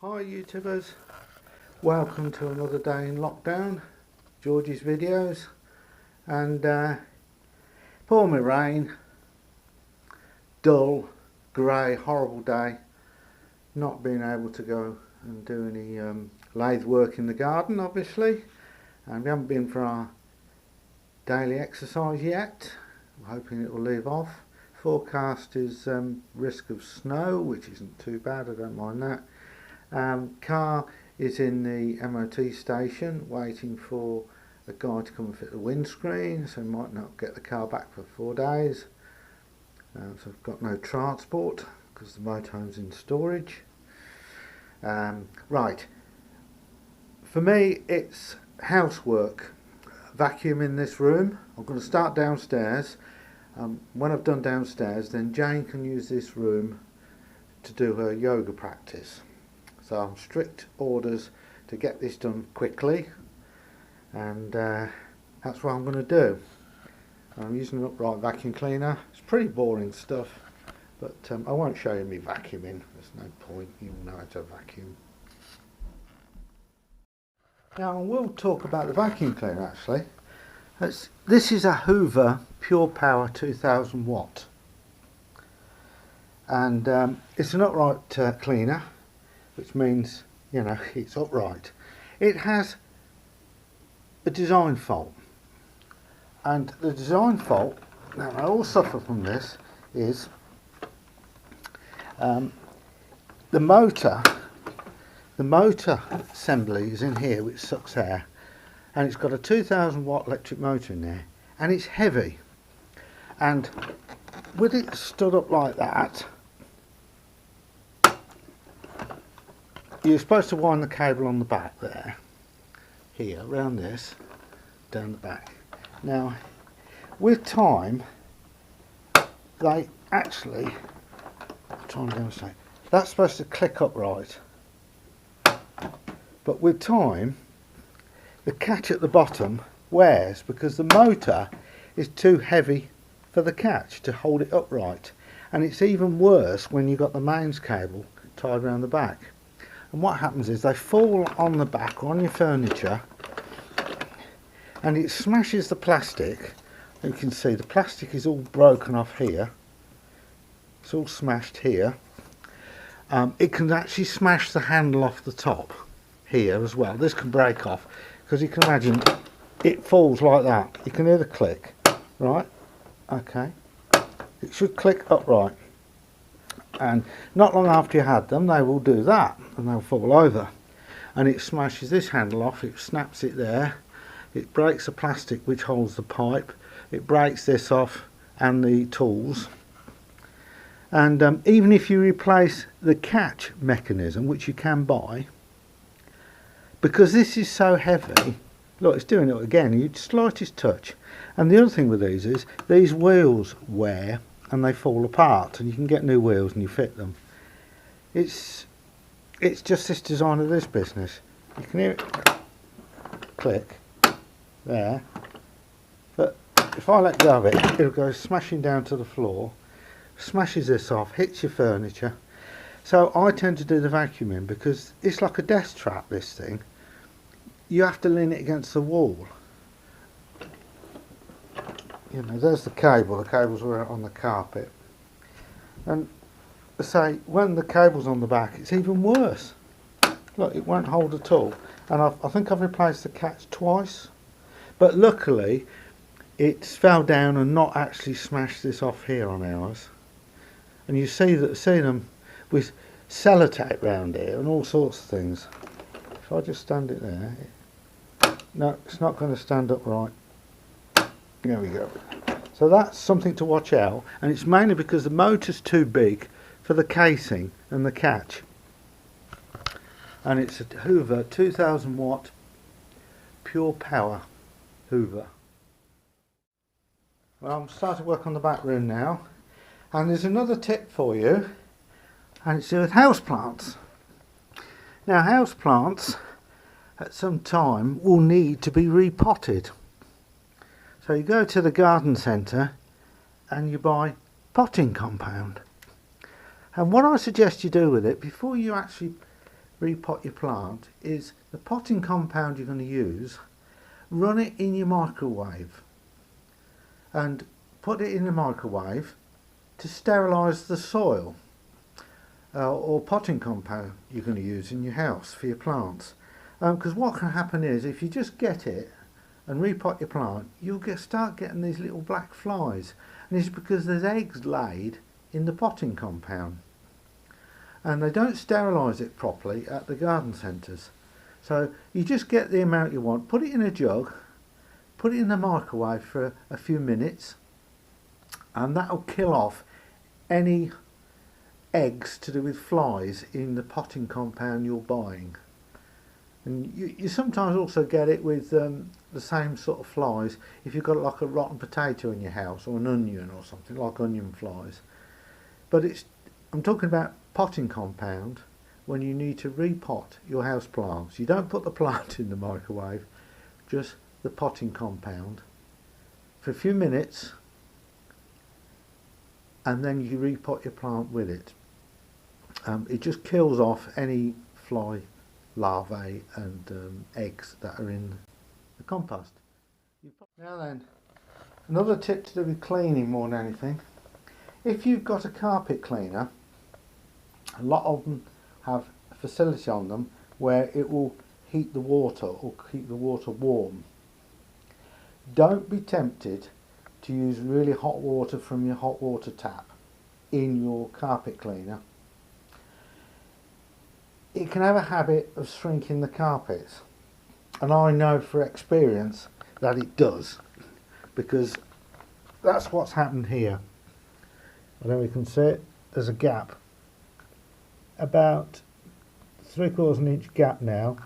Hi YouTubers, welcome to another day in lockdown, George's videos, and pouring rain, dull, grey, horrible day, not being able to go and do any lathe work in the garden obviously, and we haven't been for our daily exercise yet. I'm hoping it will leave off. Forecast is risk of snow, which isn't too bad, I don't mind that. Car is in the MOT station waiting for a guy to come and fit the windscreen, so might not get the car back for 4 days. So I've got no transport because the motorhome's in storage. Right, for me it's housework, vacuum in this room. I'm going to start downstairs. When I've done downstairs, then Jane can use this room to do her yoga practice. So I'm strict orders to get this done quickly, and that's what I'm going to do. I'm using an upright vacuum cleaner. It's pretty boring stuff, but I won't show you me vacuuming. There's no point, you all know how to vacuum. Now I will talk about the vacuum cleaner actually. This is a Hoover Pure Power 2000 watt, and it's an upright cleaner, which means, you know, it's upright. It has a design fault, and the design fault, now I all suffer from this, is the motor assembly is in here, which sucks air, and it's got a 2000 watt electric motor in there, and it's heavy, and with it stood up like that, you're supposed to wind the cable on the back there, here, around this, down the back. Now, with time, they actually, I'm trying to demonstrate, that's supposed to click upright. But with time, the catch at the bottom wears because the motor is too heavy for the catch to hold it upright. And it's even worse when you've got the mains cable tied around the back. And what happens is they fall on the back or on your furniture, and it smashes the plastic. You can see the plastic is all broken off here. It's all smashed here. It can actually smash the handle off the top here as well. This can break off because you can imagine it falls like that. You can hear the click, right? Okay. It should click upright. And not long after you had them, they will do that and they'll fall over, and it smashes this handle off, it snaps it there, it breaks the plastic which holds the pipe, it breaks this off and the tools, and even if you replace the catch mechanism, which you can buy, because this is so heavy, look, it's doing it again, you slightest touch. And the other thing with these is these wheels wear and they fall apart, and you can get new wheels and you fit them. It's just this design of this business. You can hear it click there, but if I let go of it, it'll go smashing down to the floor, smashes this off, hits your furniture. So I tend to do the vacuuming because it's like a death trap, this thing. You have to lean it against the wall. You know, there's the cable. The cables were on the carpet, and say when the cable's on the back, it's even worse. Look, it won't hold at all. And I think I've replaced the catch twice, but luckily it's fell down and not actually smashed this off here on ours. And you see them with sellotape round here and all sorts of things. If I just stand it there, no, it's not going to stand upright. There we go. So that's something to watch out, and it's mainly because the motor's too big for the casing and the catch. And it's a Hoover 2000 watt Pure Power Hoover. Well, I'm starting to work on the back room now, and there's another tip for you, and it's with houseplants. Now houseplants at some time will need to be repotted. So you go to the garden centre and you buy potting compound. And what I suggest you do with it, before you actually repot your plant is the potting compound you're going to use, run it in your microwave and put it in the microwave to sterilise the soil or potting compound you're going to use in your house for your plants. Because what can happen is if you just get it and repot your plant, you'll start getting these little black flies, and it's because there's eggs laid in the potting compound and they don't sterilise it properly at the garden centres. So you just get the amount you want, put it in a jug, put it in the microwave for a few minutes, and that'll kill off any eggs to do with flies in the potting compound you're buying. And you sometimes also get it with the same sort of flies if you've got like a rotten potato in your house or an onion or something, like onion flies. But I'm talking about potting compound when you need to repot your house plants. You don't put the plant in the microwave, just the potting compound for a few minutes, and then you repot your plant with it. It just kills off any fly larvae and eggs that are in the compost. Now then, another tip to do with cleaning more than anything, if you've got a carpet cleaner, a lot of them have a facility on them where it will heat the water or keep the water warm. Don't be tempted to use really hot water from your hot water tap in your carpet cleaner. It can have a habit of shrinking the carpets, and I know for experience that it does, because that's what's happened here. I don't know if you can see it, there's a gap, about 3/4 inch gap now.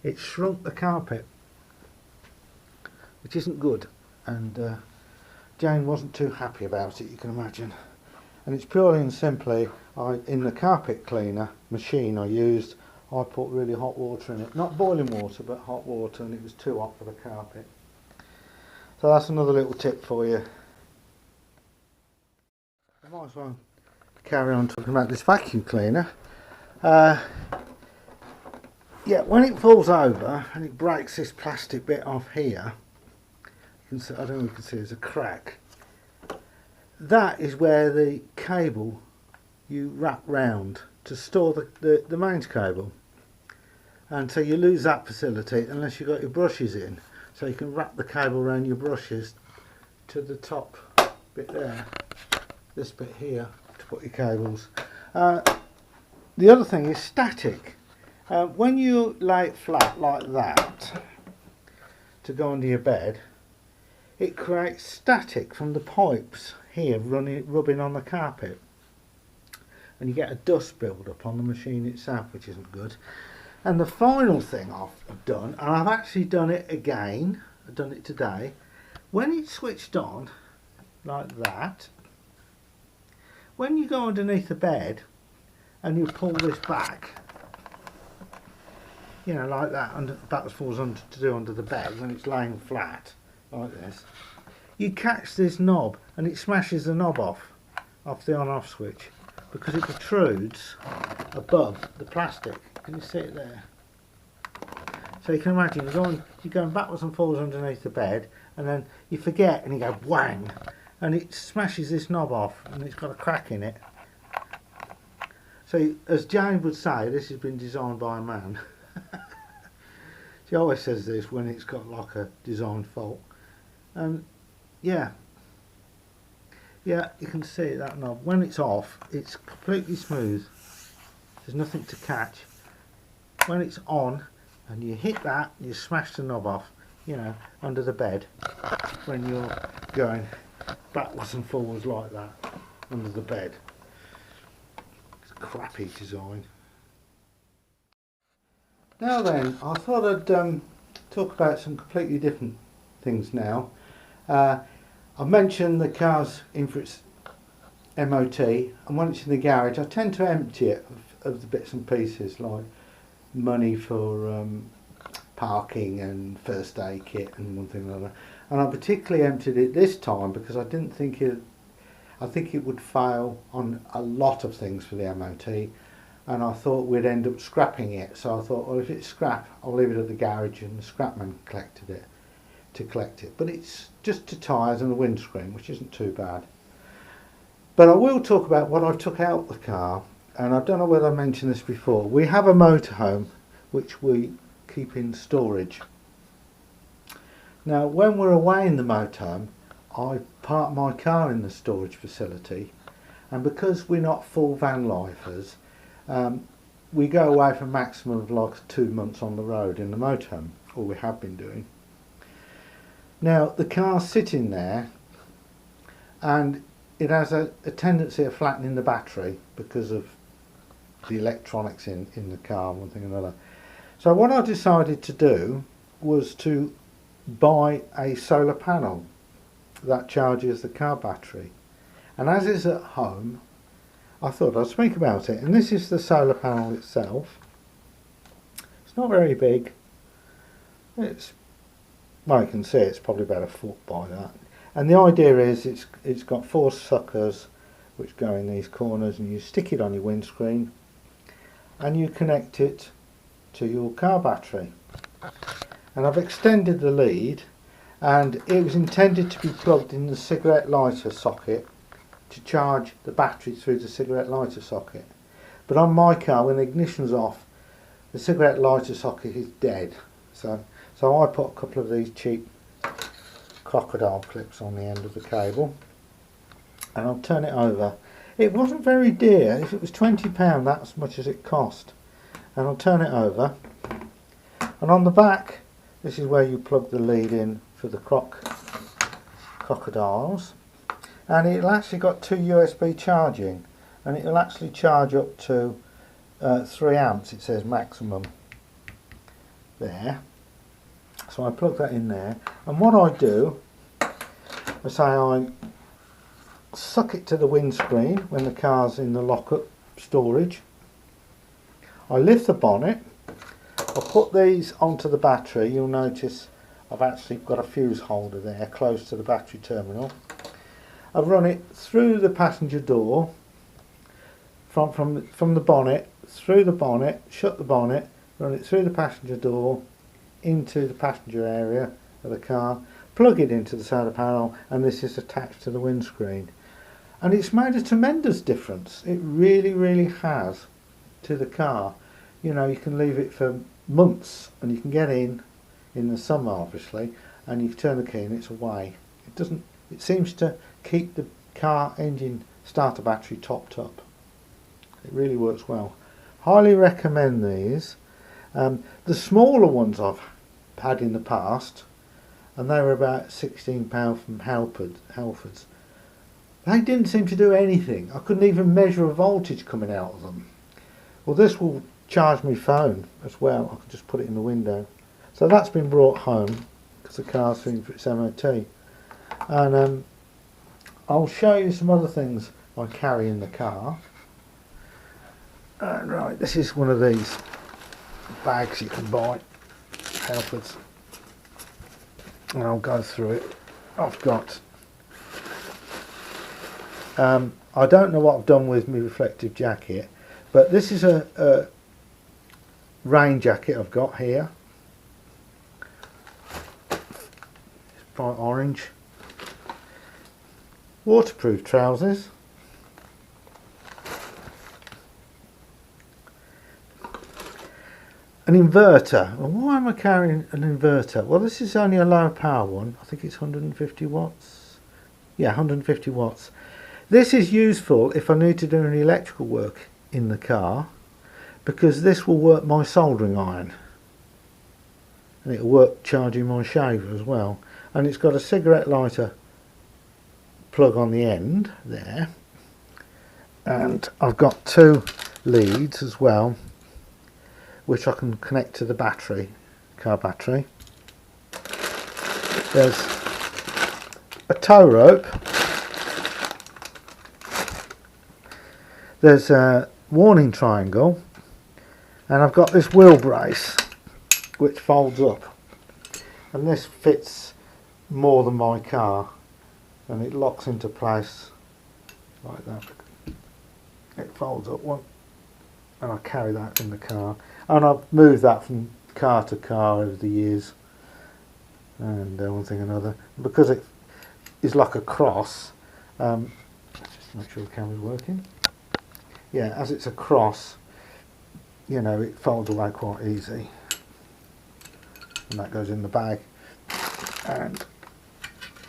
It's shrunk the carpet, which isn't good, and Jane wasn't too happy about it, you can imagine. And it's purely and simply, in the carpet cleaner machine I used, I put really hot water in it. Not boiling water, but hot water, and it was too hot for the carpet. So that's another little tip for you. I might as well carry on talking about this vacuum cleaner. Yeah, when it falls over and it breaks this plastic bit off here, you can see, I don't know if you can see, there's a crack. That is where the cable you wrap round to store the mains cable, and so you lose that facility unless you've got your brushes in, so you can wrap the cable around your brushes to the top bit there, this bit here, to put your cables. The other thing is static. When you lay it flat like that to go under your bed, it creates static from the pipes here rubbing on the carpet, and you get a dust build up on the machine itself, which isn't good. And the final thing I've done, and I've actually done it again, I've done it today, when it's switched on like that, when you go underneath the bed and you pull this back, you know, like that, backwards falls under to do under the bed when it's laying flat like this, you catch this knob and it smashes the knob off the on-off switch, because it protrudes above the plastic. Can you see it there? So you can imagine you're going backwards and forwards underneath the bed, and then you forget and you go whang, and it smashes this knob off, and it's got a crack in it. So as Jane would say, this has been designed by a man. She always says this when it's got like a design fault. And yeah, you can see that knob. When it's off, it's completely smooth. There's nothing to catch. When it's on, and you hit that, you smash the knob off, you know, under the bed, when you're going backwards and forwards like that, under the bed. It's a crappy design. Now then, I thought I'd talk about some completely different things now. I've mentioned the car's in for its MOT, and when it's in the garage I tend to empty it of the bits and pieces, like money for parking and first aid kit and one thing or another. And I particularly emptied it this time because I didn't think I think it would fail on a lot of things for the MOT, and I thought we'd end up scrapping it. So I thought, well, if it's scrap, I'll leave it at the garage, and the scrapman collect it. But it's just the tyres and the windscreen, which isn't too bad. But I will talk about what I took out the car, and I don't know whether I mentioned this before. We have a motorhome which we keep in storage. Now, when we're away in the motorhome, I park my car in the storage facility, and because we're not full van lifers, we go away for a maximum of like 2 months on the road in the motorhome, or we have been doing. Now, the car's sitting there, and it has a tendency of flattening the battery because of the electronics in the car, one thing and another. So what I decided to do was to buy a solar panel that charges the car battery. And as it's at home, I thought I'd speak about it. And this is the solar panel itself. It's not very big. Well, you can see it's probably about a foot by that. And the idea is it's got 4 suckers which go in these corners, and you stick it on your windscreen and you connect it to your car battery. And I've extended the lead, and it was intended to be plugged in the cigarette lighter socket to charge the battery through the cigarette lighter socket. But on my car, when the ignition's off, the cigarette lighter socket is dead. So I put a couple of these cheap crocodile clips on the end of the cable, and I'll turn it over. It wasn't very dear. If it was £20, that's as much as it cost. And I'll turn it over, and on the back, this is where you plug the lead in for the crocodiles, and it'll actually got 2 USB charging, and it'll actually charge up to 3 amps. It says maximum there. So I plug that in there, and what I do is I suck it to the windscreen when the car's in the lock-up storage. I lift the bonnet, I put these onto the battery. You'll notice I've actually got a fuse holder there close to the battery terminal. I run it through the passenger door, from the bonnet, through the bonnet, shut the bonnet, run it through the passenger door, into the passenger area of the car, plug it into the solar panel, and this is attached to the windscreen. And it's made a tremendous difference. It really, really has to the car. You know, you can leave it for months, and you can get in the summer, obviously, and you turn the key and it's away. It seems to keep the car engine starter battery topped up. It really works well. Highly recommend these. The smaller ones I've had in the past, and they were about £16 from Halfords. They didn't seem to do anything. I couldn't even measure a voltage coming out of them. Well, this will charge my phone as well. I can just put it in the window. So that's been brought home because the car's been for its MOT. And I'll show you some other things I carry in the car. Right, this is one of these bags you can buy, Halfords, and I'll go through it. I've got I don't know what I've done with my reflective jacket, but this is a rain jacket I've got here. It's bright orange. Waterproof trousers. An inverter. Well, why am I carrying an inverter? Well, this is only a lower power one. I think it's 150 watts. Yeah, 150 watts. This is useful if I need to do any electrical work in the car, because this will work my soldering iron, and it'll work charging my shaver as well. And it's got a cigarette lighter plug on the end there, and I've got 2 leads as well, which I can connect to the battery, car battery. There's a tow rope. There's a warning triangle, and I've got this wheel brace which folds up, and this fits more than my car, and it locks into place like that. It folds up one and I carry that in the car, and I've moved that from car to car over the years, and one thing or another, because it is like a cross. Just make sure the camera's working. Yeah, as it's a cross, you know, it folds away quite easy, and that goes in the bag. And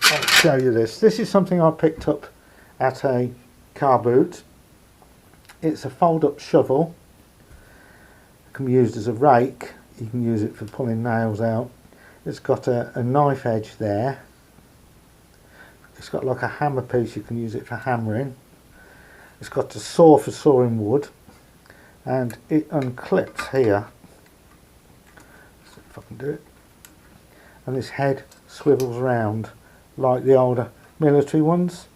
I'll show you this. This is something I picked up at a car boot. It's a fold-up shovel. It can be used as a rake. You can use it for pulling nails out. It's got a knife edge there. It's got like a hammer piece. You can use it for hammering. It's got a saw for sawing wood, and it unclips here. Let's see if I can do it. And this head swivels round like the older military ones.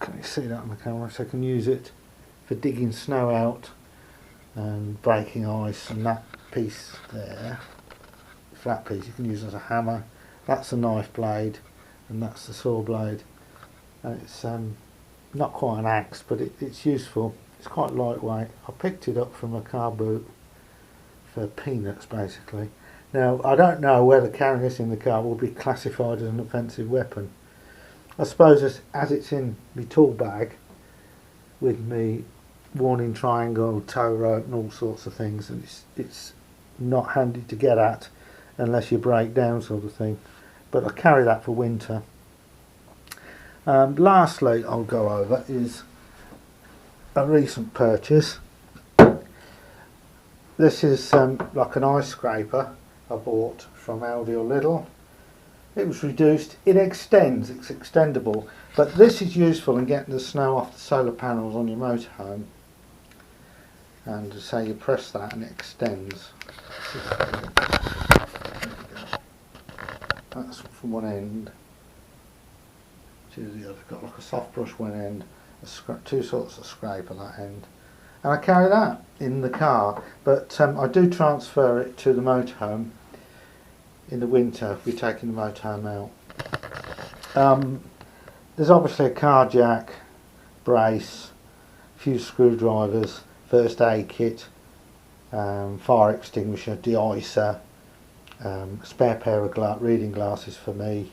Can you see that on the camera? So I can use it for digging snow out and breaking ice, and that piece there, flat piece, you can use as a hammer. That's a knife blade, and that's the saw blade. And it's not quite an axe, but it's useful. It's quite lightweight. I picked it up from a car boot for peanuts, basically. Now, I don't know whether carrying this in the car will be classified as an offensive weapon. I suppose as it's in my tool bag with me warning triangle, tow rope and all sorts of things, and it's not handy to get at unless you break down, sort of thing. But I carry that for winter. Lastly, I'll go over is a recent purchase. This is like an ice scraper I bought from Aldi or Lidl. It was reduced. It extends. It's extendable, but this is useful in getting the snow off the solar panels on your motorhome. And so you press that and it extends. That's from one end to the other. Got like a soft brush one end, two sorts of scrape at that end, and I carry that in the car. But I do transfer it to the motorhome in the winter if we're taking the motorhome out. There's obviously a car jack, brace, a few screwdrivers, first aid kit, fire extinguisher, de-icer, spare pair of reading glasses for me,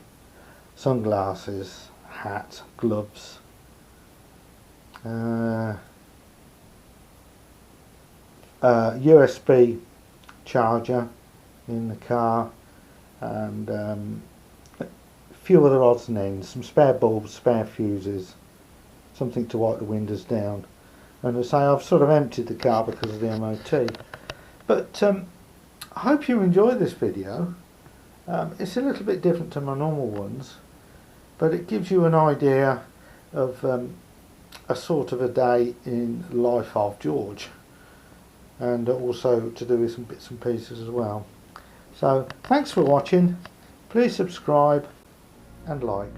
sunglasses, hat, gloves, USB charger in the car, and a few other odds and ends, some spare bulbs, spare fuses, something to wipe the windows down. And I say I've sort of emptied the car because of the MOT. But I hope you enjoyed this video. It's a little bit different to my normal ones, but it gives you an idea of a sort of a day in the life of George, and also to do with some bits and pieces as well. So thanks for watching. Please subscribe and like.